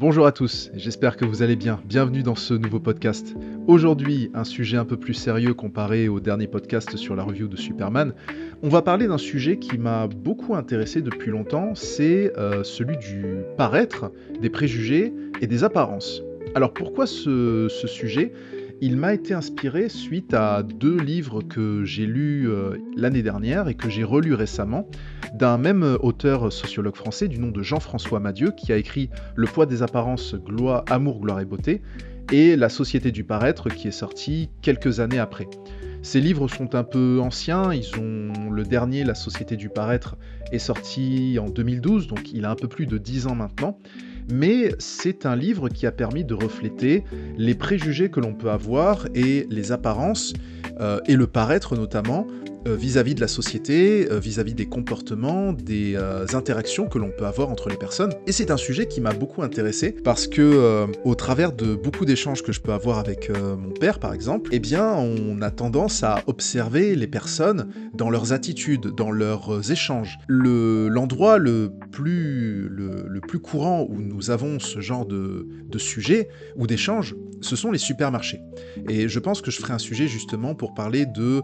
Bonjour à tous, j'espère que vous allez bien. Bienvenue dans ce nouveau podcast. Aujourd'hui, un sujet un peu plus sérieux comparé au dernier podcast sur la review de Superman. On va parler d'un sujet qui m'a beaucoup intéressé depuis longtemps, c'est celui du paraître, des préjugés et des apparences. Alors pourquoi ce sujet? Il m'a été inspiré suite à deux livres que j'ai lus l'année dernière et que j'ai relus récemment, d'un même auteur sociologue français du nom de Jean-François Madieu, qui a écrit Le poids des apparences, Amour, gloire et beauté, et La société du paraître, qui est sorti quelques années après. Ces livres sont un peu anciens, le dernier, La société du paraître, est sorti en 2012, donc il a un peu plus de 10 ans maintenant, mais c'est un livre qui a permis de refléter les préjugés que l'on peut avoir et les apparences, et le paraître notamment, vis-à-vis de la société, vis-à-vis des comportements, des interactions que l'on peut avoir entre les personnes. Et c'est un sujet qui m'a beaucoup intéressé parce que, au travers de beaucoup d'échanges que je peux avoir avec mon père, par exemple, eh bien, on a tendance à observer les personnes dans leurs attitudes, dans leurs échanges. L'endroit le plus courant où nous avons ce genre de sujet ou d'échange, ce sont les supermarchés. Et je pense que je ferai un sujet justement pour parler de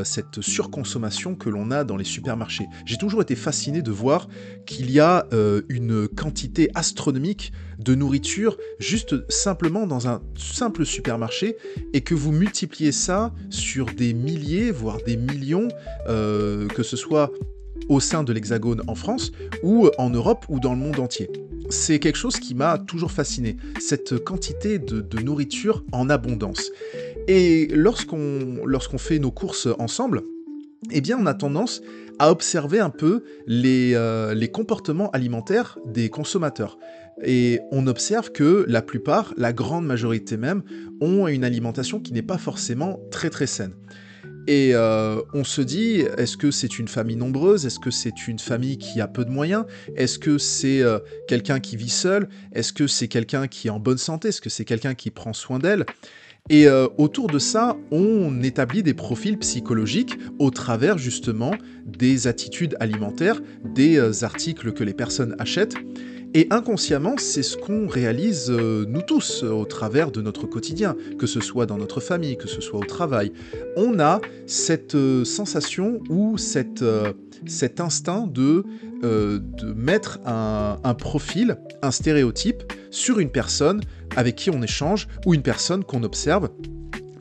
cette surconsommation que l'on a dans les supermarchés. J'ai toujours été fasciné de voir qu'il y a une quantité astronomique de nourriture juste simplement dans un simple supermarché et que vous multipliez ça sur des milliers, voire des millions, que ce soit au sein de l'Hexagone en France, ou en Europe, ou dans le monde entier. C'est quelque chose qui m'a toujours fasciné, cette quantité de nourriture en abondance. Et lorsqu'on fait nos courses ensemble, eh bien on a tendance à observer un peu les comportements alimentaires des consommateurs. Et on observe que la plupart, la grande majorité même, ont une alimentation qui n'est pas forcément très très saine. Et on se dit, est-ce que c'est une famille nombreuse? Est-ce que c'est une famille qui a peu de moyens? Est-ce que c'est quelqu'un qui vit seul? Est-ce que c'est quelqu'un qui est en bonne santé? Est-ce que c'est quelqu'un qui prend soin d'elle? Et autour de ça, on établit des profils psychologiques au travers justement des attitudes alimentaires, des articles que les personnes achètent. Et inconsciemment, c'est ce qu'on réalise nous tous au travers de notre quotidien, que ce soit dans notre famille, que ce soit au travail. On a cette sensation ou cet instinct de mettre un profil, un stéréotype sur une personne avec qui on échange ou une personne qu'on observe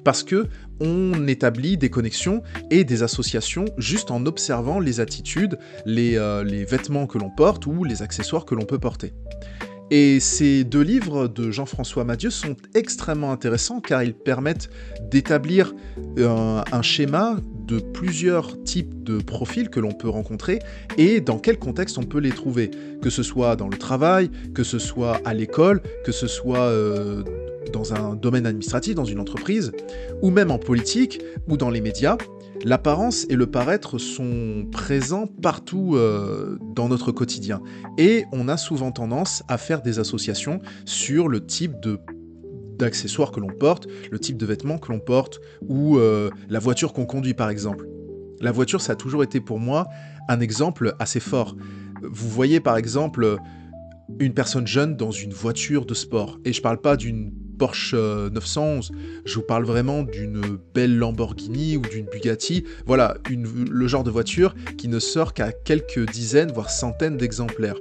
parce que on établit des connexions et des associations juste en observant les attitudes, les vêtements que l'on porte ou les accessoires que l'on peut porter. Et ces deux livres de Jean-François Madieu sont extrêmement intéressants car ils permettent d'établir un schéma de plusieurs types de profils que l'on peut rencontrer et dans quel contexte on peut les trouver, que ce soit dans le travail, que ce soit à l'école, que ce soit dans un domaine administratif, dans une entreprise, ou même en politique, ou dans les médias. L'apparence et le paraître sont présents partout dans notre quotidien. Et on a souvent tendance à faire des associations sur le type d'accessoires que l'on porte, le type de vêtements que l'on porte, ou la voiture qu'on conduit par exemple. La voiture, ça a toujours été pour moi un exemple assez fort. Vous voyez par exemple une personne jeune dans une voiture de sport, et je parle pas d'une Porsche 911, je vous parle vraiment d'une belle Lamborghini ou d'une Bugatti, voilà, le genre de voiture qui ne sort qu'à quelques dizaines, voire centaines d'exemplaires.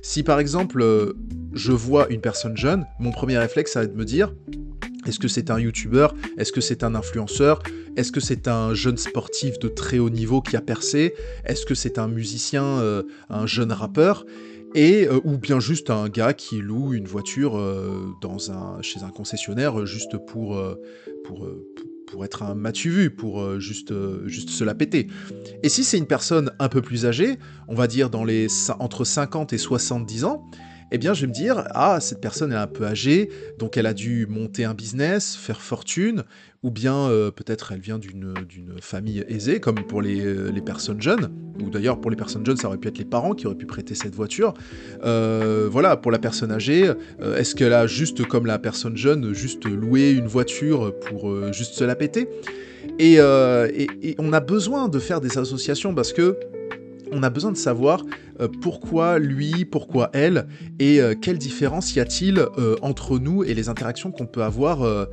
Si par exemple, je vois une personne jeune, mon premier réflexe, ça va être de me dire, est-ce que c'est un youtubeur? Est-ce que c'est un influenceur? Est-ce que c'est un jeune sportif de très haut niveau qui a percé? Est-ce que c'est un musicien, un jeune rappeur? Ou bien juste un gars qui loue une voiture chez un concessionnaire juste pour être un m'as-tu vu, pour juste se la péter. Et si c'est une personne un peu plus âgée, on va dire entre 50 et 70 ans, eh bien je vais me dire, ah, cette personne est un peu âgée, donc elle a dû monter un business, faire fortune, ou bien peut-être elle vient d'une famille aisée, comme pour les personnes jeunes, ou d'ailleurs pour les personnes jeunes ça aurait pu être les parents qui auraient pu prêter cette voiture. Voilà, pour la personne âgée, est-ce qu'elle a juste comme la personne jeune, juste loué une voiture pour juste se la péter? Et on a besoin de faire des associations parce que On a besoin de savoir pourquoi lui, pourquoi elle, et quelle différence y a-t-il entre nous et les interactions qu'on peut avoir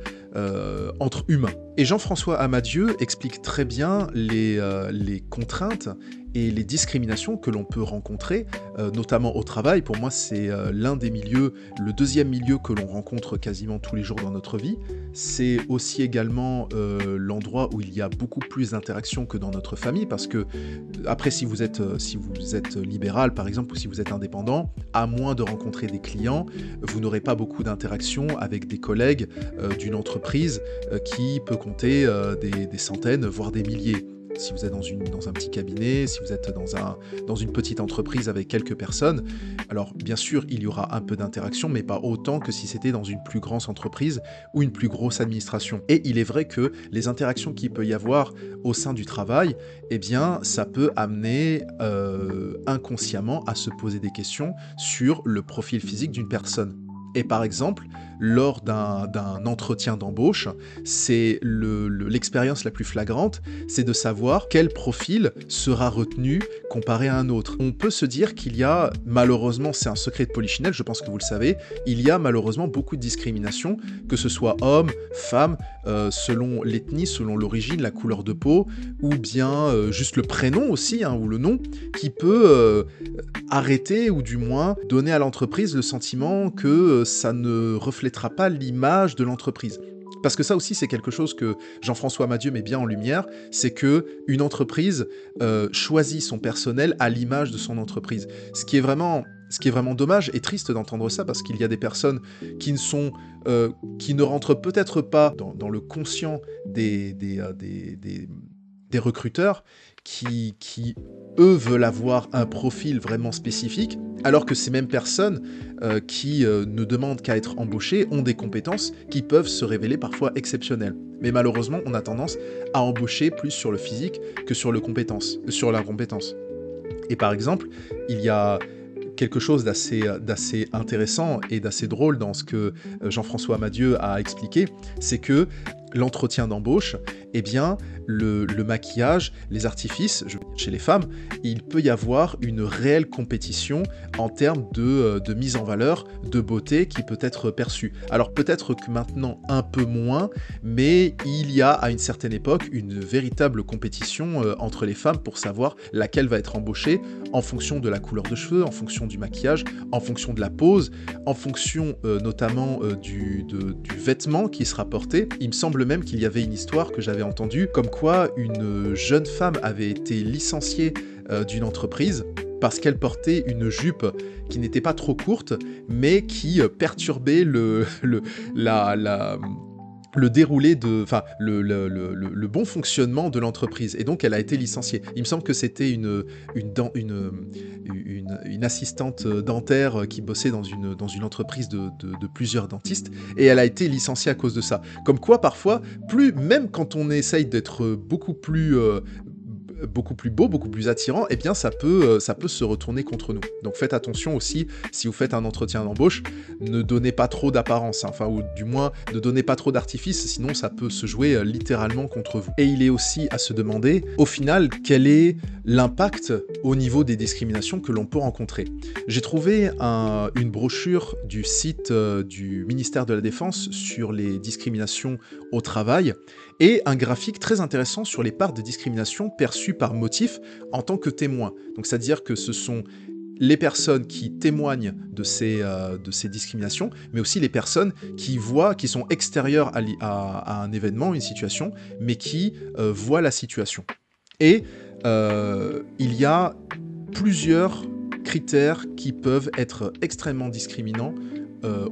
entre humains. Et Jean-François Amadieu explique très bien les contraintes et les discriminations que l'on peut rencontrer, notamment au travail. Pour moi, c'est l'un des milieux, le deuxième milieu que l'on rencontre quasiment tous les jours dans notre vie. C'est aussi également l'endroit où il y a beaucoup plus d'interactions que dans notre famille, parce que après, si vous êtes libéral, par exemple, ou si vous êtes indépendant, à moins de rencontrer des clients, vous n'aurez pas beaucoup d'interactions avec des collègues d'une entreprise qui peut compter des centaines, voire des milliers. Si vous êtes dans un petit cabinet, si vous êtes dans une petite entreprise avec quelques personnes, alors bien sûr, il y aura un peu d'interaction, mais pas autant que si c'était dans une plus grande entreprise ou une plus grosse administration. Et il est vrai que les interactions qu'il peut y avoir au sein du travail, eh bien, ça peut amener inconsciemment à se poser des questions sur le profil physique d'une personne. Et par exemple, lors d'un entretien d'embauche, c'est l'expérience la plus flagrante, c'est de savoir quel profil sera retenu comparé à un autre. On peut se dire qu'il y a, malheureusement, c'est un secret de polichinelle, je pense que vous le savez, il y a malheureusement beaucoup de discrimination, que ce soit homme, femme, selon l'ethnie, selon l'origine, la couleur de peau, ou bien juste le prénom aussi, ou le nom, qui peut arrêter, ou du moins donner à l'entreprise le sentiment que ça ne reflètera pas l'image de l'entreprise. Parce que ça aussi, c'est quelque chose que Jean-François Amadieu met bien en lumière, c'est qu'une entreprise choisit son personnel à l'image de son entreprise. Ce qui est vraiment dommage et triste d'entendre ça, parce qu'il y a des personnes qui ne rentrent peut-être pas dans le conscient des recruteurs, qui eux veulent avoir un profil vraiment spécifique, alors que ces mêmes personnes qui ne demandent qu'à être embauchées ont des compétences qui peuvent se révéler parfois exceptionnelles. Mais malheureusement, on a tendance à embaucher plus sur le physique que sur la compétence. Et par exemple, il y a quelque chose d'assez intéressant et d'assez drôle dans ce que Jean-François Amadieu a expliqué, c'est que l'entretien d'embauche, eh bien, le maquillage, les artifices, chez les femmes, il peut y avoir une réelle compétition en termes de mise en valeur, de beauté qui peut être perçue. Alors peut-être que maintenant un peu moins, mais il y a à une certaine époque une véritable compétition entre les femmes pour savoir laquelle va être embauchée en fonction de la couleur de cheveux, en fonction du maquillage, en fonction de la pose, en fonction notamment du vêtement qui sera porté. Il me semble même qu'il y avait une histoire que j'avais entendue, comme quoi une jeune femme avait été licenciée d'une entreprise parce qu'elle portait une jupe qui n'était pas trop courte, mais qui perturbait le déroulé le bon fonctionnement de l'entreprise, et donc elle a été licenciée. Il me semble que c'était une assistante dentaire qui bossait dans une entreprise de plusieurs dentistes, et elle a été licenciée à cause de ça. Comme quoi, parfois, même quand on essaye d'être beaucoup plus beau, beaucoup plus attirant, eh bien ça peut se retourner contre nous. Donc faites attention aussi, si vous faites un entretien d'embauche, ne donnez pas trop d'apparence, ou du moins ne donnez pas trop d'artifice, sinon ça peut se jouer littéralement contre vous. Et il est aussi à se demander, au final, quel est l'impact au niveau des discriminations que l'on peut rencontrer. J'ai trouvé une brochure du site du ministère de la Défense sur les discriminations au travail, et un graphique très intéressant sur les parts de discrimination perçues par motif en tant que témoins. Donc c'est-à-dire que ce sont les personnes qui témoignent de ces discriminations, mais aussi les personnes qui sont extérieures à un événement, une situation, mais qui voient la situation. Et il y a plusieurs critères qui peuvent être extrêmement discriminants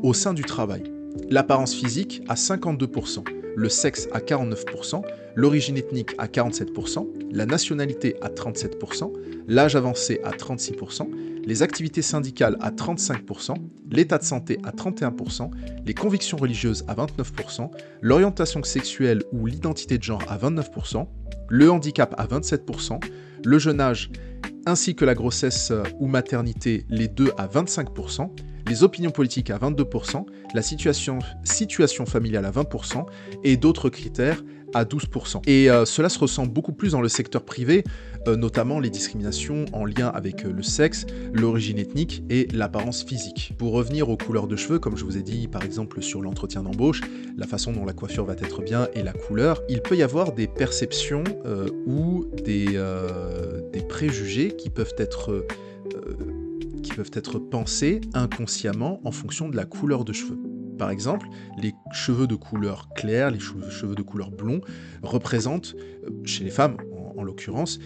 au sein du travail. L'apparence physique à 52%, le sexe à 49%, l'origine ethnique à 47%, la nationalité à 37%, l'âge avancé à 36%, les activités syndicales à 35%, l'état de santé à 31%, les convictions religieuses à 29%, l'orientation sexuelle ou l'identité de genre à 29%, le handicap à 27%, le jeune âge ainsi que la grossesse ou maternité, les deux à 25%, les opinions politiques à 22%, la situation familiale à 20% et d'autres critères à 12%. Et cela se ressent beaucoup plus dans le secteur privé, notamment les discriminations en lien avec le sexe, l'origine ethnique et l'apparence physique. Pour revenir aux couleurs de cheveux, comme je vous ai dit par exemple sur l'entretien d'embauche, la façon dont la coiffure va être bien et la couleur, il peut y avoir des perceptions ou des préjugés qui peuvent être pensés inconsciemment en fonction de la couleur de cheveux. Par exemple, les cheveux de couleur claire, les cheveux de couleur blond représentent, chez les femmes en l'occurrence,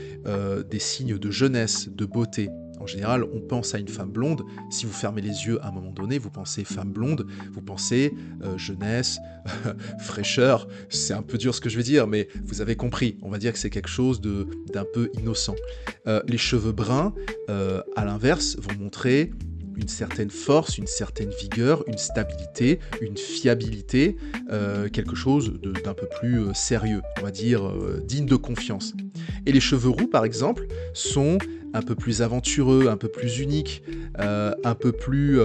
des signes de jeunesse, de beauté. En général, on pense à une femme blonde. Si vous fermez les yeux à un moment donné, vous pensez femme blonde, vous pensez jeunesse, fraîcheur. C'est un peu dur ce que je vais dire, mais vous avez compris. On va dire que c'est quelque chose d'un peu innocent. Les cheveux bruns, à l'inverse, vont montrer une certaine force, une certaine vigueur, une stabilité, une fiabilité, quelque chose d'un peu plus sérieux, on va dire digne de confiance. Et les cheveux roux, par exemple, sont un peu plus aventureux, un peu plus uniques, un peu plus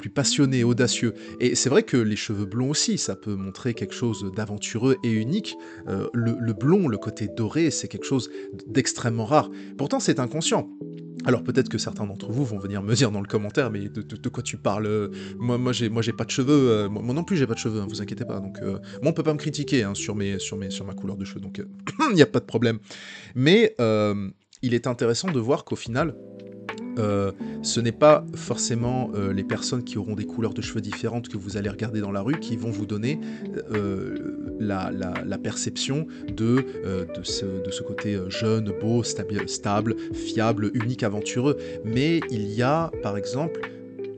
passionnés, audacieux. Et c'est vrai que les cheveux blonds aussi, ça peut montrer quelque chose d'aventureux et unique. Le blond, le côté doré, c'est quelque chose d'extrêmement rare. Pourtant, c'est inconscient. Alors peut-être que certains d'entre vous vont venir me dire dans le commentaire, mais de quoi tu parles? Moi j'ai pas de cheveux, moi non plus j'ai pas de cheveux, hein, vous inquiétez pas. Donc moi on peut pas me critiquer hein, sur ma couleur de cheveux, donc il n'y a pas de problème. Mais il est intéressant de voir qu'au final, ce n'est pas forcément les personnes qui auront des couleurs de cheveux différentes que vous allez regarder dans la rue qui vont vous donner la perception de ce côté jeune, beau, stable, fiable, unique, aventureux. Mais il y a, par exemple,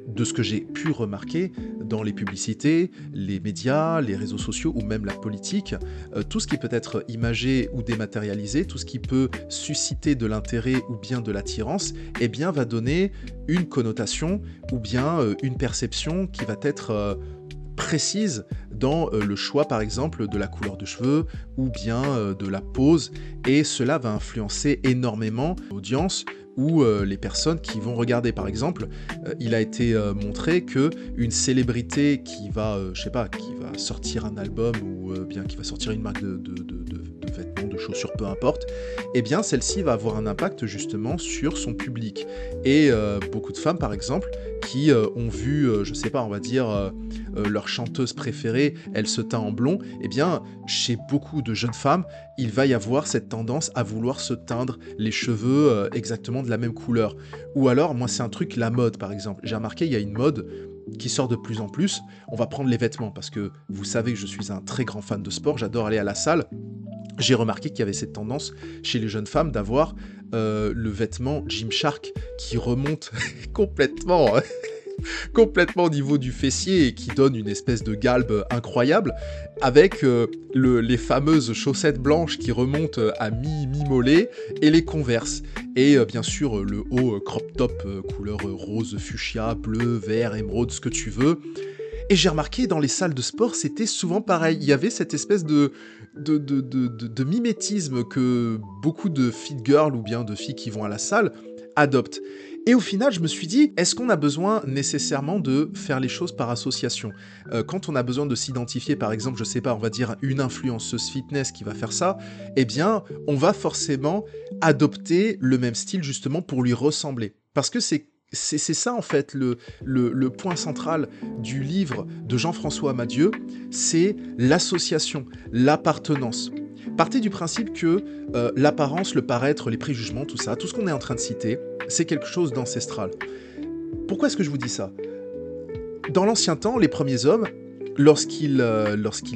de ce que j'ai pu remarquer dans les publicités, les médias, les réseaux sociaux ou même la politique, tout ce qui peut être imagé ou dématérialisé, tout ce qui peut susciter de l'intérêt ou bien de l'attirance, eh bien va donner une connotation ou bien une perception qui va être précise dans le choix par exemple de la couleur de cheveux ou bien de la pose, et cela va influencer énormément l'audience ou les personnes qui vont regarder. Par exemple, il a été montré que une célébrité qui va, qui va sortir un album ou bien qui va sortir une marque de vêtements, de chaussures, peu importe, eh bien celle-ci va avoir un impact justement sur son public. Et beaucoup de femmes, par exemple, qui ont vu, on va dire, leur chanteuse préférée, elle se teint en blond, eh bien, chez beaucoup de jeunes femmes, il va y avoir cette tendance à vouloir se teindre les cheveux exactement de la même couleur. Ou alors, moi, c'est un truc, la mode, par exemple. J'ai remarqué, il y a une mode qui sort de plus en plus. On va prendre les vêtements, parce que vous savez que je suis un très grand fan de sport, j'adore aller à la salle. J'ai remarqué qu'il y avait cette tendance chez les jeunes femmes d'avoir le vêtement Gymshark qui remonte complètement au niveau du fessier et qui donne une espèce de galbe incroyable, avec les fameuses chaussettes blanches qui remontent à mi-mollet et les Converse. Et bien sûr le haut crop top couleur rose, fuchsia, bleu, vert, émeraude, ce que tu veux. Et j'ai remarqué dans les salles de sport, c'était souvent pareil. Il y avait cette espèce de mimétisme que beaucoup de fit girls ou bien de filles qui vont à la salle adoptent. Et au final, je me suis dit, est-ce qu'on a besoin nécessairement de faire les choses par association ? Quand on a besoin de s'identifier, par exemple, on va dire une influenceuse fitness qui va faire ça, eh bien, on va forcément adopter le même style justement pour lui ressembler. Parce que c'est ça en fait le point central du livre de Jean-François Amadieu, c'est l'association, l'appartenance. Partez du principe que l'apparence, le paraître, les préjugements, tout ça, tout ce qu'on est en train de citer, c'est quelque chose d'ancestral. Pourquoi est-ce que je vous dis ça ? Dans l'ancien temps, les premiers hommes, lorsqu'ils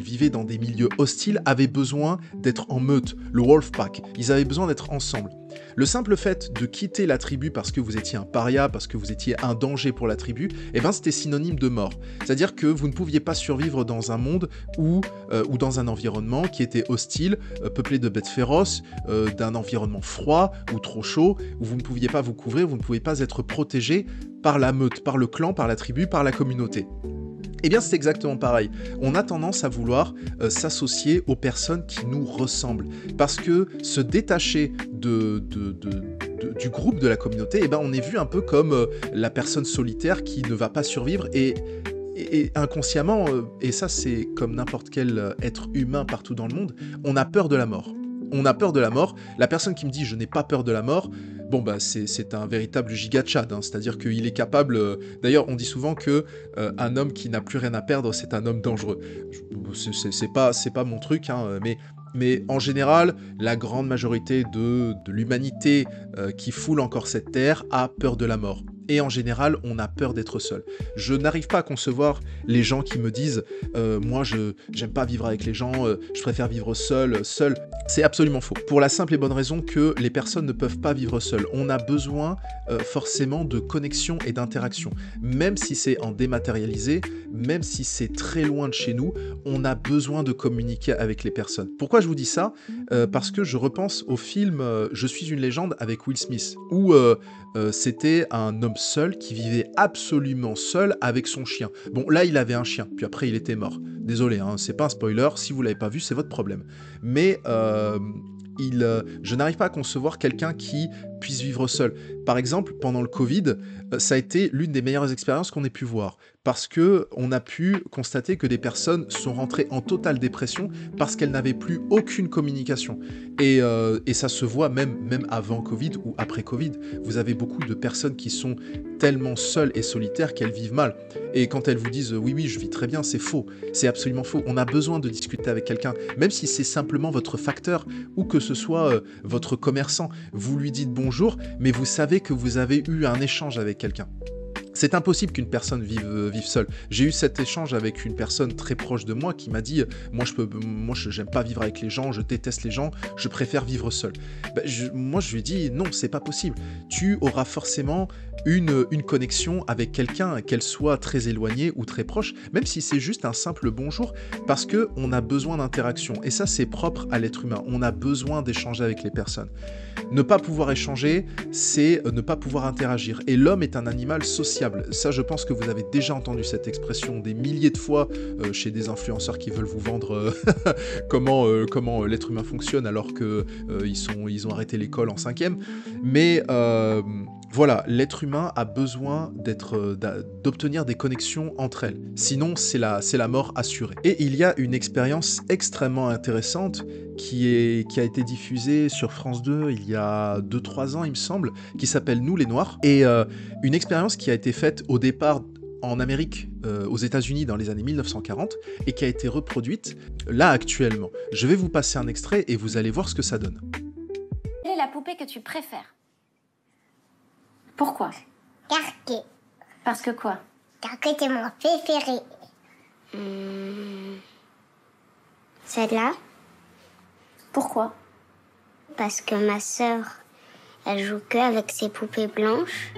vivaient dans des milieux hostiles, avaient besoin d'être en meute, le wolf pack, ils avaient besoin d'être ensemble. Le simple fait de quitter la tribu parce que vous étiez un paria, parce que vous étiez un danger pour la tribu, eh ben c'était synonyme de mort. C'est-à-dire que vous ne pouviez pas survivre dans un monde ou dans un environnement qui était hostile, peuplé de bêtes féroces, d'un environnement froid ou trop chaud, où vous ne pouviez pas vous couvrir, vous ne pouviez pas être protégé par la meute, par le clan, par la tribu, par la communauté. Eh bien, c'est exactement pareil. On a tendance à vouloir s'associer aux personnes qui nous ressemblent. Parce que se détacher de du groupe, de la communauté, eh ben, on est vu un peu comme la personne solitaire qui ne va pas survivre et inconsciemment, et ça c'est comme n'importe quel être humain partout dans le monde, on a peur de la mort. On a peur de la mort. La personne qui me dit « je n'ai pas peur de la mort », bon bah c'est un véritable giga Tchad, hein. C'est-à-dire qu'il est capable... D'ailleurs, on dit souvent que un homme qui n'a plus rien à perdre, c'est un homme dangereux. C'est pas mon truc, hein, mais en général, la grande majorité de l'humanité qui foule encore cette terre a peur de la mort. Et en général, on a peur d'être seul. Je n'arrive pas à concevoir les gens qui me disent moi, j'aime pas vivre avec les gens, je préfère vivre seul. C'est absolument faux. Pour la simple et bonne raison que les personnes ne peuvent pas vivre seules. On a besoin forcément de connexion et d'interaction. Même si c'est en dématérialisé, même si c'est très loin de chez nous, on a besoin de communiquer avec les personnes. Pourquoi je vous dis ça ? Parce que je repense au film Je suis une légende avec Will Smith, où c'était un homme seul qui vivait absolument seul avec son chien. Bon, là, il avait un chien, puis après, il était mort. Désolé, hein, c'est pas un spoiler, si vous l'avez pas vu, c'est votre problème. Mais je n'arrive pas à concevoir quelqu'un qui puisse vivre seul. Par exemple, pendant le Covid, ça a été l'une des meilleures expériences qu'on ait pu voir. Parce qu'on a pu constater que des personnes sont rentrées en totale dépression parce qu'elles n'avaient plus aucune communication. Et ça se voit même avant Covid ou après Covid. Vous avez beaucoup de personnes qui sont tellement seules et solitaires qu'elles vivent mal. Et quand elles vous disent « oui, je vis très bien », c'est faux. C'est absolument faux. On a besoin de discuter avec quelqu'un, même si c'est simplement votre facteur ou que ce soit votre commerçant. Vous lui dites bonjour, mais vous savez que vous avez eu un échange avec quelqu'un. C'est impossible qu'une personne vive seule. J'ai eu cet échange avec une personne très proche de moi qui m'a dit « moi, j'aime pas vivre avec les gens, je déteste les gens, je préfère vivre seul. » Moi, je lui ai dit « non, c'est pas possible. Tu auras forcément une connexion avec quelqu'un, qu'elle soit très éloignée ou très proche, même si c'est juste un simple bonjour, parce qu'on a besoin d'interaction. Et ça, c'est propre à l'être humain. On a besoin d'échanger avec les personnes. Ne pas pouvoir échanger, c'est ne pas pouvoir interagir. Et l'homme est un animal sociable. Ça, je pense que vous avez déjà entendu cette expression des milliers de fois chez des influenceurs qui veulent vous vendre comment l'être humain fonctionne alors qu'ils ont arrêté l'école en 5e. Mais voilà, l'être humain a besoin d'obtenir des connexions entre elles. Sinon, c'est la mort assurée. Et il y a une expérience extrêmement intéressante qui a été diffusée sur France 2 il y a 2-3 ans, il me semble, qui s'appelle Nous les Noirs. Et une expérience qui a été faite au départ en Amérique, aux États-Unis dans les années 1940, et qui a été reproduite là actuellement. Je vais vous passer un extrait et vous allez voir ce que ça donne. Quelle est la poupée que tu préfères ? Pourquoi ? Carquet. Parce que quoi ? Carquet, c'est mon préféré. Celle-là, Pourquoi ? parce que ma sœur, elle joue que avec ses poupées blanches.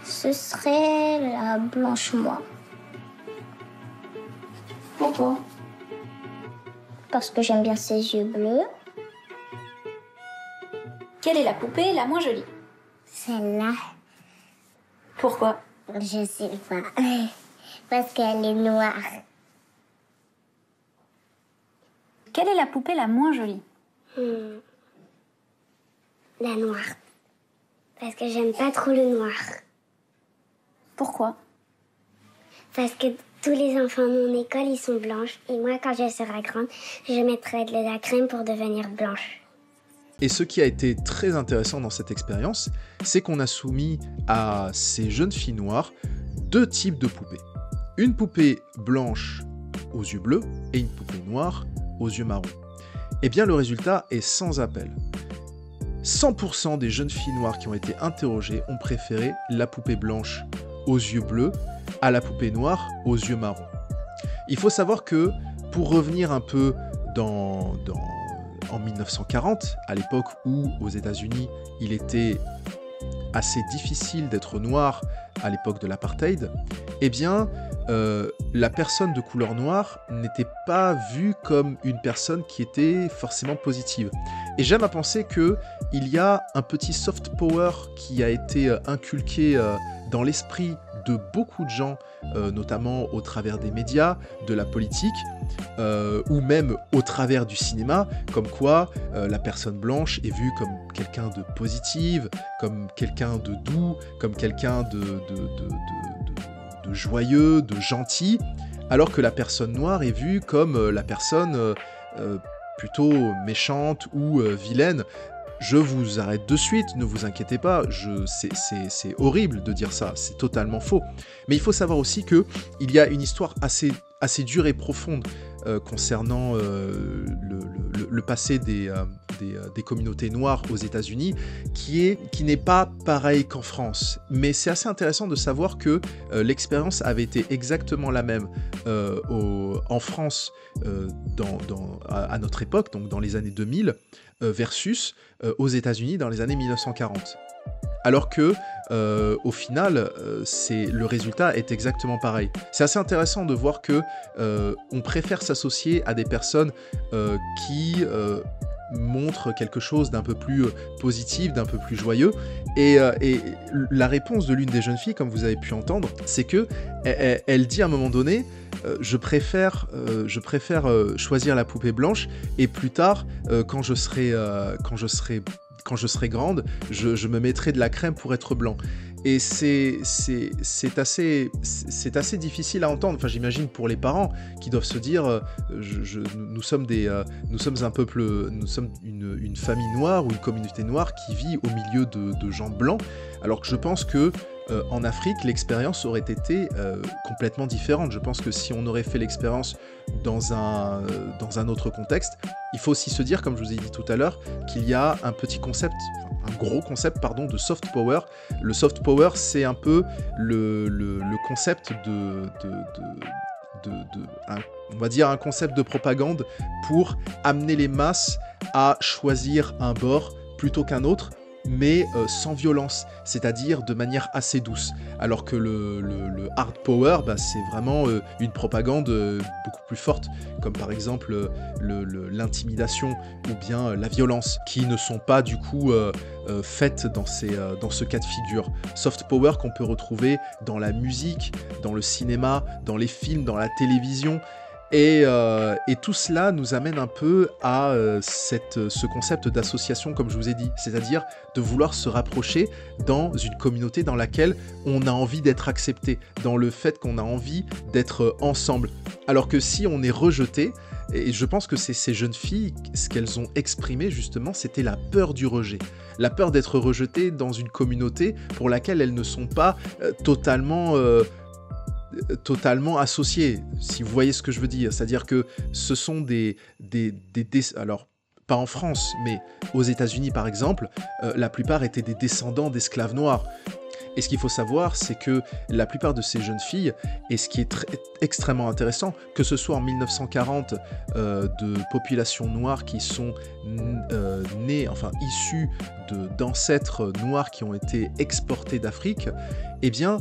Ce serait la blanche moi. Pourquoi ? Parce que j'aime bien ses yeux bleus. Quelle est la poupée la moins jolie ? Celle-là, Pourquoi ? je sais pas. Parce qu'elle est noire. Quelle est la poupée la moins jolie ? La noire. Parce que j'aime pas trop le noir. Pourquoi ? Parce que tous les enfants de mon école, ils sont blanches. Et moi, quand je serai grande, je mettrai de la crème pour devenir blanche. Et ce qui a été très intéressant dans cette expérience, c'est qu'on a soumis à ces jeunes filles noires 2 types de poupées. Une poupée blanche aux yeux bleus et une poupée noire aux yeux marrons. Eh bien, le résultat est sans appel. 100% des jeunes filles noires qui ont été interrogées ont préféré la poupée blanche aux yeux bleus à la poupée noire aux yeux marrons. Il faut savoir que, pour revenir un peu en 1940, à l'époque où, aux États-Unis, il était assez difficile d'être noir à l'époque de l'apartheid, eh bien, la personne de couleur noire n'était pas vue comme une personne qui était forcément positive. Et j'aime à penser qu'il y a un petit soft power qui a été inculqué dans l'esprit de beaucoup de gens, notamment au travers des médias, de la politique, ou même au travers du cinéma, comme quoi la personne blanche est vue comme quelqu'un de positive, comme quelqu'un de doux, comme quelqu'un de joyeux, de gentil, alors que la personne noire est vue comme la personne plutôt méchante ou vilaine. Je vous arrête de suite, ne vous inquiétez pas, c'est horrible de dire ça, c'est totalement faux. Mais il faut savoir aussi qu'il y a une histoire assez dure et profonde concernant le passé des communautés noires aux États-Unis, qui n'est pas pareil qu'en France. Mais c'est assez intéressant de savoir que l'expérience avait été exactement la même en France à notre époque, donc dans les années 2000, versus aux États-Unis dans les années 1940. Alors que, au final, le résultat est exactement pareil. C'est assez intéressant de voir que on préfère s'associer à des personnes qui montrent quelque chose d'un peu plus positif, d'un peu plus joyeux. Et la réponse de l'une des jeunes filles, comme vous avez pu entendre, c'est que elle dit à un moment donné, je préfère choisir la poupée blanche, et plus tard, quand je serai grande, je me mettrai de la crème pour être blanc. Et c'est assez difficile à entendre. Enfin, j'imagine pour les parents qui doivent se dire, nous sommes un peuple, nous sommes une famille noire ou une communauté noire qui vit au milieu de gens blancs, alors que je pense que en Afrique, l'expérience aurait été complètement différente. Je pense que si on aurait fait l'expérience dans un autre contexte, il faut aussi se dire, comme je vous ai dit tout à l'heure, qu'il y a un gros concept de soft power. Le soft power, c'est un peu le concept on va dire un concept de propagande pour amener les masses à choisir un bord plutôt qu'un autre, mais sans violence, c'est-à-dire de manière assez douce. Alors que le hard power, c'est vraiment une propagande beaucoup plus forte, comme par exemple l'intimidation ou bien la violence, qui ne sont pas du coup faites dans ce cas de figure. Soft power qu'on peut retrouver dans la musique, dans le cinéma, dans les films, dans la télévision. Et tout cela nous amène un peu à ce concept d'association, comme je vous ai dit, c'est-à-dire de vouloir se rapprocher dans une communauté dans laquelle on a envie d'être accepté, dans le fait qu'on a envie d'être ensemble. Alors que si on est rejeté, et je pense que c'est ces jeunes filles, ce qu'elles ont exprimé justement, c'était la peur du rejet. La peur d'être rejetées dans une communauté pour laquelle elles ne sont pas totalement associés, si vous voyez ce que je veux dire. C'est-à-dire que ce sont alors, pas en France, mais aux États-Unis par exemple, la plupart étaient des descendants d'esclaves noirs. Et ce qu'il faut savoir, c'est que la plupart de ces jeunes filles, et ce qui est extrêmement intéressant, que ce soit en 1940, de populations noires qui sont issues d'ancêtres noirs qui ont été exportés d'Afrique, eh bien,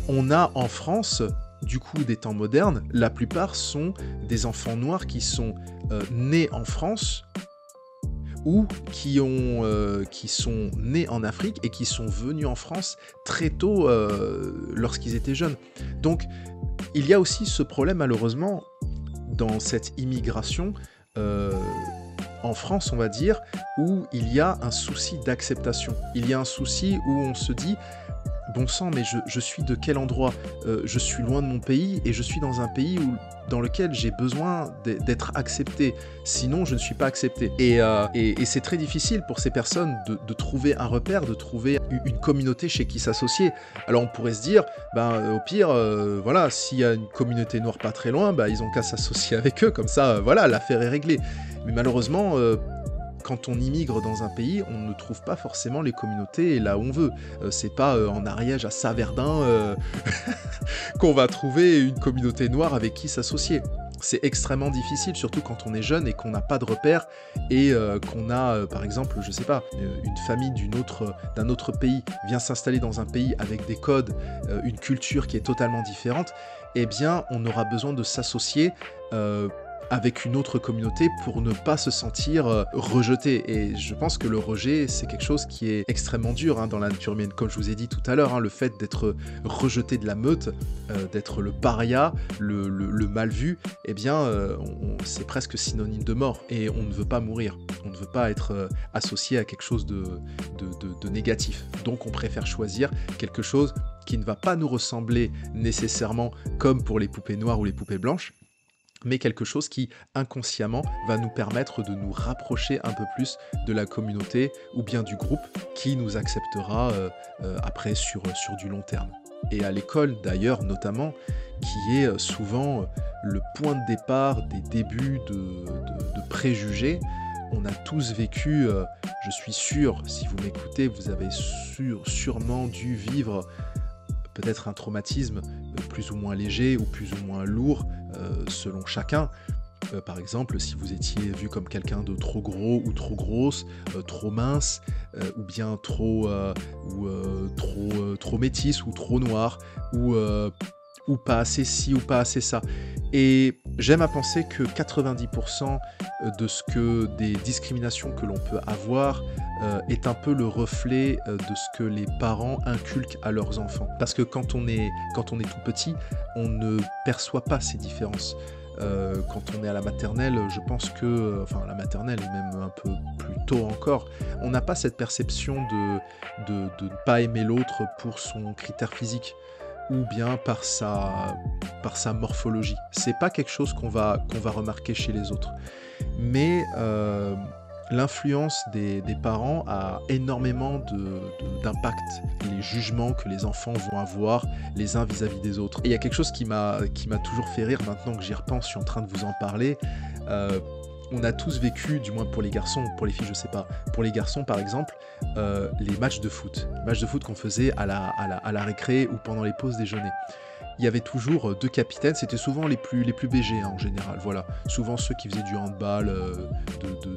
on a en France, du coup, des temps modernes, la plupart sont des enfants noirs qui sont nés en France, ou qui sont nés en Afrique et qui sont venus en France très tôt lorsqu'ils étaient jeunes. Donc, il y a aussi ce problème, malheureusement, dans cette immigration en France, on va dire, où il y a un souci d'acceptation. Il y a un souci où on se dit... Bon sang, mais je suis de quel endroit ? Je suis loin de mon pays et je suis dans un pays dans lequel j'ai besoin d'être accepté. Sinon, je ne suis pas accepté. Et c'est très difficile pour ces personnes de trouver un repère, de trouver une communauté chez qui s'associer. Alors on pourrait se dire, au pire, voilà, s'il y a une communauté noire pas très loin, ils ont qu'à s'associer avec eux, comme ça, voilà, l'affaire est réglée. Mais malheureusement... quand on immigre dans un pays, on ne trouve pas forcément les communautés là où on veut. C'est pas en Ariège, à Saverdin, qu'on va trouver une communauté noire avec qui s'associer. C'est extrêmement difficile, surtout quand on est jeune et qu'on n'a pas de repères et qu'on a, par exemple, je sais pas, une famille d'un autre pays vient s'installer dans un pays avec des codes, une culture qui est totalement différente. Eh bien, on aura besoin de s'associer avec une autre communauté pour ne pas se sentir rejeté. Et je pense que le rejet, c'est quelque chose qui est extrêmement dur dans la nature humaine. Comme je vous ai dit tout à l'heure, le fait d'être rejeté de la meute, d'être le paria, le mal vu, eh bien, c'est presque synonyme de mort. Et on ne veut pas mourir. On ne veut pas être associé à quelque chose de négatif. Donc on préfère choisir quelque chose qui ne va pas nous ressembler nécessairement comme pour les poupées noires ou les poupées blanches, mais quelque chose qui, inconsciemment, va nous permettre de nous rapprocher un peu plus de la communauté ou bien du groupe qui nous acceptera après sur du long terme. Et à l'école, d'ailleurs, notamment, qui est souvent le point de départ des débuts de préjugés, on a tous vécu, je suis sûr, si vous m'écoutez, vous avez sûrement dû vivre peut-être un traumatisme plus ou moins léger ou plus ou moins lourd selon chacun. Par exemple, si vous étiez vu comme quelqu'un de trop gros ou trop grosse, trop mince, ou bien trop métisse ou trop noir, ou pas assez ci ou pas assez ça. Et j'aime à penser que 90% des discriminations que l'on peut avoir est un peu le reflet de ce que les parents inculquent à leurs enfants. Parce que quand on est tout petit, on ne perçoit pas ces différences. Quand on est à la maternelle, je pense que, enfin la maternelle et même un peu plus tôt encore, on n'a pas cette perception de ne pas aimer l'autre pour son critère physique ou bien par sa morphologie. C'est pas quelque chose qu'on va remarquer chez les autres. Mais l'influence des parents a énormément d'impact. Les jugements que les enfants vont avoir les uns vis-à-vis des autres. Et il y a quelque chose qui m'a toujours fait rire maintenant que j'y repense, je suis en train de vous en parler. On a tous vécu, du moins pour les garçons, pour les filles je sais pas, pour les garçons par exemple, les matchs de foot. Les matchs de foot qu'on faisait à la récré ou pendant les pauses déjeuner. Il y avait toujours deux capitaines, c'était souvent les plus BG en général, voilà. Souvent ceux qui faisaient du handball,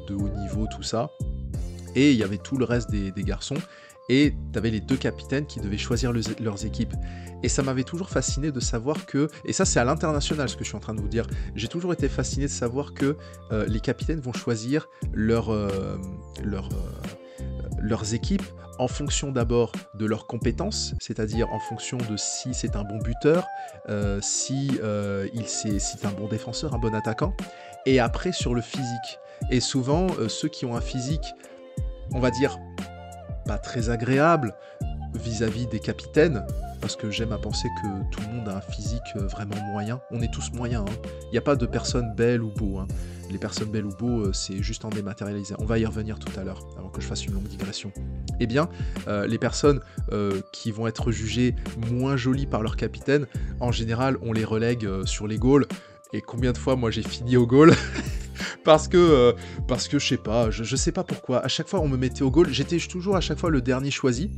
de haut niveau, tout ça. Et il y avait tout le reste des garçons. Et tu avais les deux capitaines qui devaient choisir leurs équipes. Et ça m'avait toujours fasciné de savoir que, et ça c'est à l'international ce que je suis en train de vous dire, j'ai toujours été fasciné de savoir que les capitaines vont choisir leurs équipes en fonction d'abord de leurs compétences, c'est-à-dire en fonction de si c'est un bon buteur, si c'est un bon défenseur, un bon attaquant, et après sur le physique. Et souvent, ceux qui ont un physique, on va dire, pas très agréable vis-à-vis des capitaines, parce que j'aime à penser que tout le monde a un physique vraiment moyen. On est tous moyens, Il n'y a pas de personnes belles ou beaux, Les personnes belles ou beaux, c'est juste en dématérialisé. On va y revenir tout à l'heure, avant que je fasse une longue digression. Eh bien, les personnes qui vont être jugées moins jolies par leur capitaine, en général, on les relègue sur les goals. Et combien de fois, moi, j'ai fini au goal parce que je sais pas, je sais pas pourquoi. À chaque fois, on me mettait au goal. J'étais toujours à chaque fois le dernier choisi.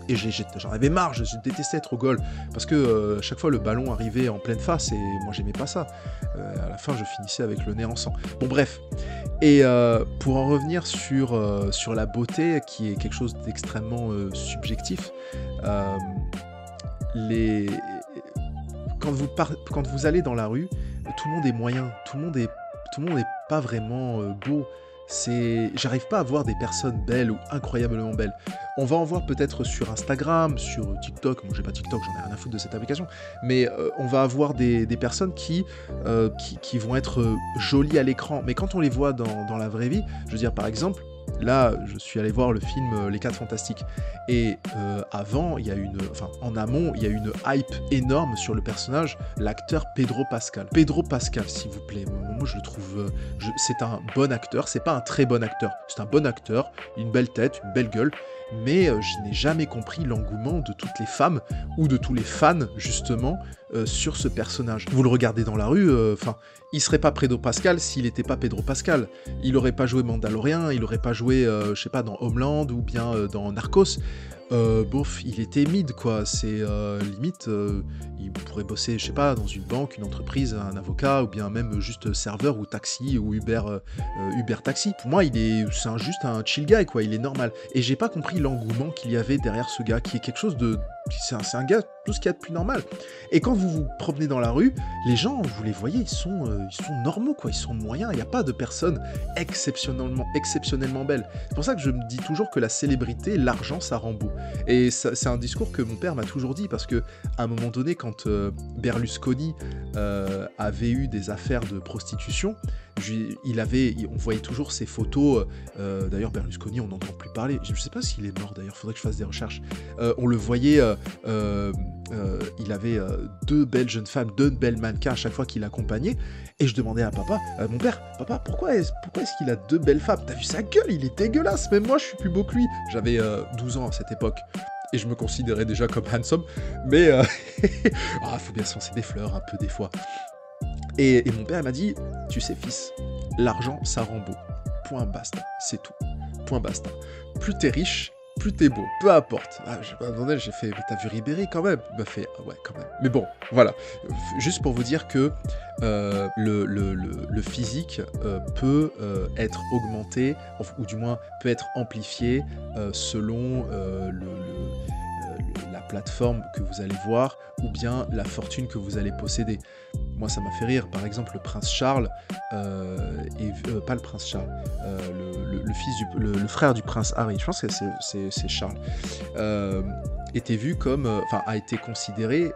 Et j'en avais marre, je détestais être au goal. Parce que chaque fois, le ballon arrivait en pleine face et moi, j'aimais pas ça. À la fin, je finissais avec le nez en sang. Bon, bref. Et pour en revenir sur la beauté, qui est quelque chose d'extrêmement subjectif, quand vous allez dans la rue, tout le monde est moyen, tout le monde est pas vraiment beau. J'arrive pas à voir des personnes belles ou incroyablement belles. On va en voir peut-être sur Instagram, sur TikTok. Moi, j'ai pas TikTok, j'en ai rien à foutre de cette application. Mais on va avoir des personnes qui vont être jolies à l'écran. Mais quand on les voit dans la vraie vie, je veux dire, par exemple, là, je suis allé voir le film Les 4 Fantastiques. Et en amont, il y a une hype énorme sur le personnage, l'acteur Pedro Pascal. Pedro Pascal, s'il vous plaît, moi je le trouve... c'est un bon acteur, c'est pas un très bon acteur. C'est un bon acteur, une belle tête, une belle gueule. Mais je n'ai jamais compris l'engouement de toutes les femmes ou de tous les fans, justement, sur ce personnage. Vous le regardez dans la rue, il serait pas Pedro Pascal s'il n'était pas Pedro Pascal. Il aurait pas joué Mandalorian, il aurait pas joué, je sais pas, dans Homeland ou bien dans Narcos. Bof, il était mid quoi, c'est limite, il pourrait bosser, je sais pas, dans une banque, une entreprise, un avocat, ou bien même juste serveur ou taxi ou Uber Taxi. Pour moi, juste un chill guy quoi, il est normal. Et j'ai pas compris l'engouement qu'il y avait derrière ce gars, qui est quelque chose de... C'est un gars, tout ce qu'il y a de plus normal. Et quand vous vous promenez dans la rue, les gens, vous les voyez, ils sont normaux, quoi. Ils sont moyens. Il n'y a pas de personnes exceptionnellement belles. C'est pour ça que je me dis toujours que la célébrité, l'argent, ça rend beau. Et c'est un discours que mon père m'a toujours dit, parce que à un moment donné, quand Berlusconi avait eu des affaires de prostitution, on voyait toujours ses photos. D'ailleurs, Berlusconi, on n'entend plus parler. Je ne sais pas s'il est mort, d'ailleurs. Il faudrait que je fasse des recherches. On le voyait... il avait deux belles jeunes femmes, deux belles mannequins à chaque fois qu'il l'accompagnait, et je demandais à papa, mon père, papa, pourquoi est-ce qu'il a deux belles femmes? T'as vu sa gueule? Il est dégueulasse, même moi je suis plus beau que lui. J'avais 12 ans à cette époque, et je me considérais déjà comme handsome, mais faut bien se lancer des fleurs un peu des fois. Et mon père m'a dit, tu sais fils, l'argent ça rend beau, point basta, c'est tout, point basta. Plus t'es riche, plus t'es beau, peu importe. J'ai fait, mais t'as vu Ribéry quand même? Il m'a fait, ouais, quand même. Mais bon, voilà. Juste pour vous dire que le physique peut être augmenté, ou du moins peut être amplifié selon la plateforme que vous allez voir, ou bien la fortune que vous allez posséder. Moi, ça m'a fait rire. Par exemple, le prince Charles, pas le prince Charles, le frère du prince Harry, je pense que c'est Charles, était vu comme, a été considéré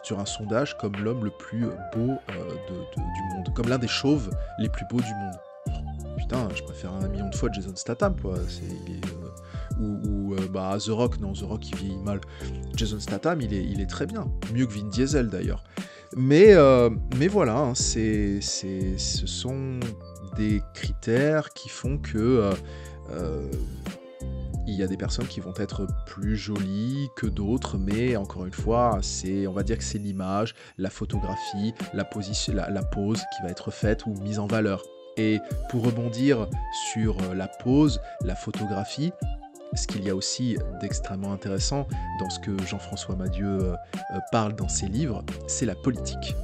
sur un sondage comme l'homme le plus beau du monde, comme l'un des chauves les plus beaux du monde. Putain, je préfère 1 million de fois Jason Statham, quoi. Ou The Rock, non, The Rock il vieillit mal. Jason Statham, il est très bien, mieux que Vin Diesel d'ailleurs. Mais voilà, hein, ce sont des critères qui font que il y a des personnes qui vont être plus jolies que d'autres, mais encore une fois, on va dire que c'est l'image, la photographie, la pose qui va être faite ou mise en valeur. Et pour rebondir sur la pose, la photographie, ce qu'il y a aussi d'extrêmement intéressant dans ce que Jean-François Madieu parle dans ses livres, c'est la politique.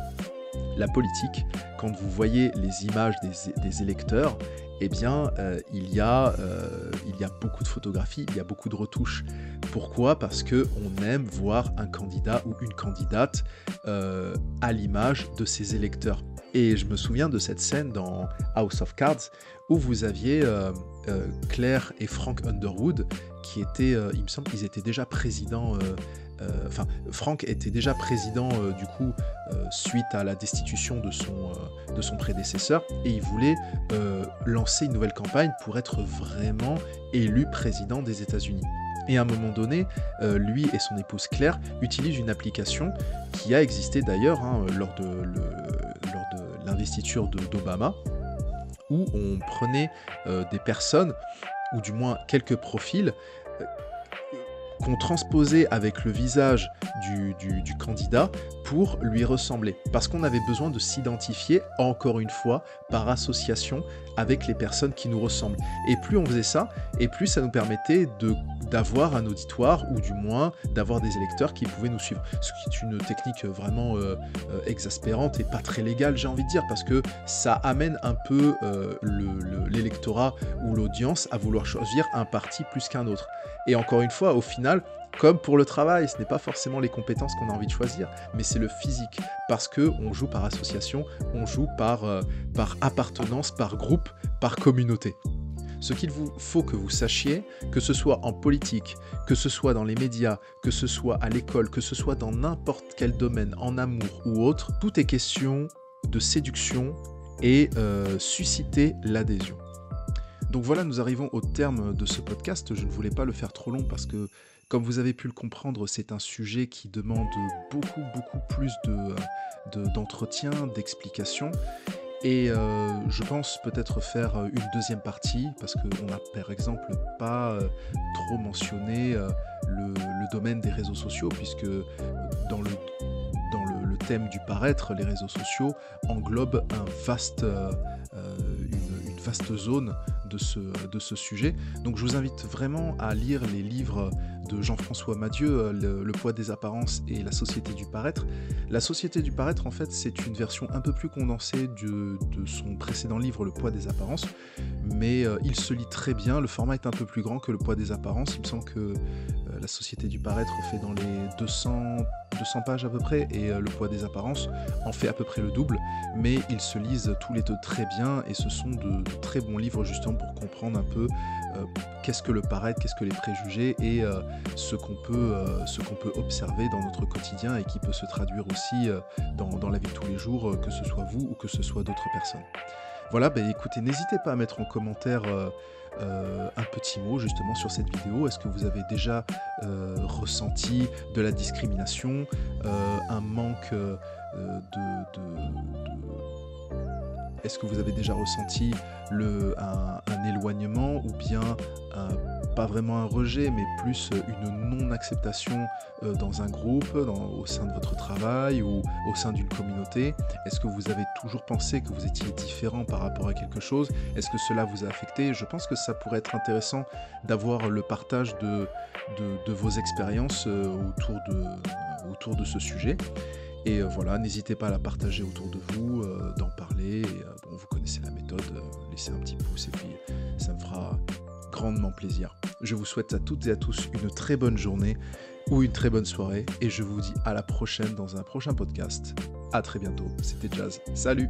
La politique, quand vous voyez les images des électeurs, eh bien, il y a beaucoup de photographies, il y a beaucoup de retouches. Pourquoi? Parce qu'on aime voir un candidat ou une candidate à l'image de ses électeurs. Et je me souviens de cette scène dans House of Cards où vous aviez Claire et Frank Underwood qui étaient, il me semble qu'ils étaient déjà présidents, Frank était déjà président du coup suite à la destitution de son prédécesseur, et il voulait lancer une nouvelle campagne pour être vraiment élu président des États-Unis. Et à un moment donné, lui et son épouse Claire utilisent une application qui a existé d'ailleurs lors de l'investiture d'Obama, où on prenait des personnes, ou du moins quelques profils, qu'on transposait avec le visage du candidat pour lui ressembler. Parce qu'on avait besoin de s'identifier, encore une fois, par association avec les personnes qui nous ressemblent. Et plus on faisait ça, et plus ça nous permettait d'avoir un auditoire, ou du moins d'avoir des électeurs qui pouvaient nous suivre. Ce qui est une technique vraiment exaspérante et pas très légale, j'ai envie de dire, parce que ça amène un peu l'électorat ou l'audience à vouloir choisir un parti plus qu'un autre. Et encore une fois, au final, comme pour le travail, ce n'est pas forcément les compétences qu'on a envie de choisir, mais c'est le physique, parce qu'on joue par association, on joue par appartenance, par groupe, par communauté. Ce qu'il faut que vous sachiez, que ce soit en politique, que ce soit dans les médias, que ce soit à l'école, que ce soit dans n'importe quel domaine, en amour ou autre, tout est question de séduction et susciter l'adhésion. Donc voilà, nous arrivons au terme de ce podcast. Je ne voulais pas le faire trop long parce que, comme vous avez pu le comprendre, c'est un sujet qui demande beaucoup plus d'entretien, d'explications. Et je pense peut-être faire une deuxième partie, parce qu'on n'a par exemple pas trop mentionné le domaine des réseaux sociaux, puisque dans le thème du paraître, les réseaux sociaux englobent une vaste zone de ce sujet. Donc je vous invite vraiment à lire les livres de Jean-François Madieu, le poids des apparences et la société du paraître. La société du paraître, en fait, c'est une version un peu plus condensée de son précédent livre, Le poids des apparences, mais il se lit très bien. Le format est un peu plus grand que Le poids des apparences. Il me semble que la société du paraître fait dans les 200 pages à peu près, et le poids des apparences en fait à peu près le double, mais ils se lisent tous les deux très bien, et ce sont de très bons livres justement pour comprendre un peu qu'est-ce que le paraître, qu'est-ce que les préjugés, et ce qu'on peut observer dans notre quotidien et qui peut se traduire aussi dans la vie de tous les jours, que ce soit vous ou que ce soit d'autres personnes. Voilà, écoutez, n'hésitez pas à mettre en commentaire un petit mot justement sur cette vidéo. Est-ce que vous avez déjà ressenti de la discrimination, un manque Est-ce que vous avez déjà ressenti un éloignement, ou bien pas vraiment un rejet, mais plus une non-acceptation dans un groupe, au sein de votre travail ou au sein d'une communauté? Est-ce que vous avez toujours pensé que vous étiez différent par rapport à quelque chose? Est-ce que cela vous a affecté? Je pense que ça pourrait être intéressant d'avoir le partage de vos expériences autour de ce sujet. Et voilà, n'hésitez pas à la partager autour de vous, d'en parler. Et, vous connaissez la méthode, laissez un petit pouce et puis ça me fera grandement plaisir. Je vous souhaite à toutes et à tous une très bonne journée ou une très bonne soirée, et je vous dis à la prochaine dans un prochain podcast. À très bientôt, c'était Jazz. Salut!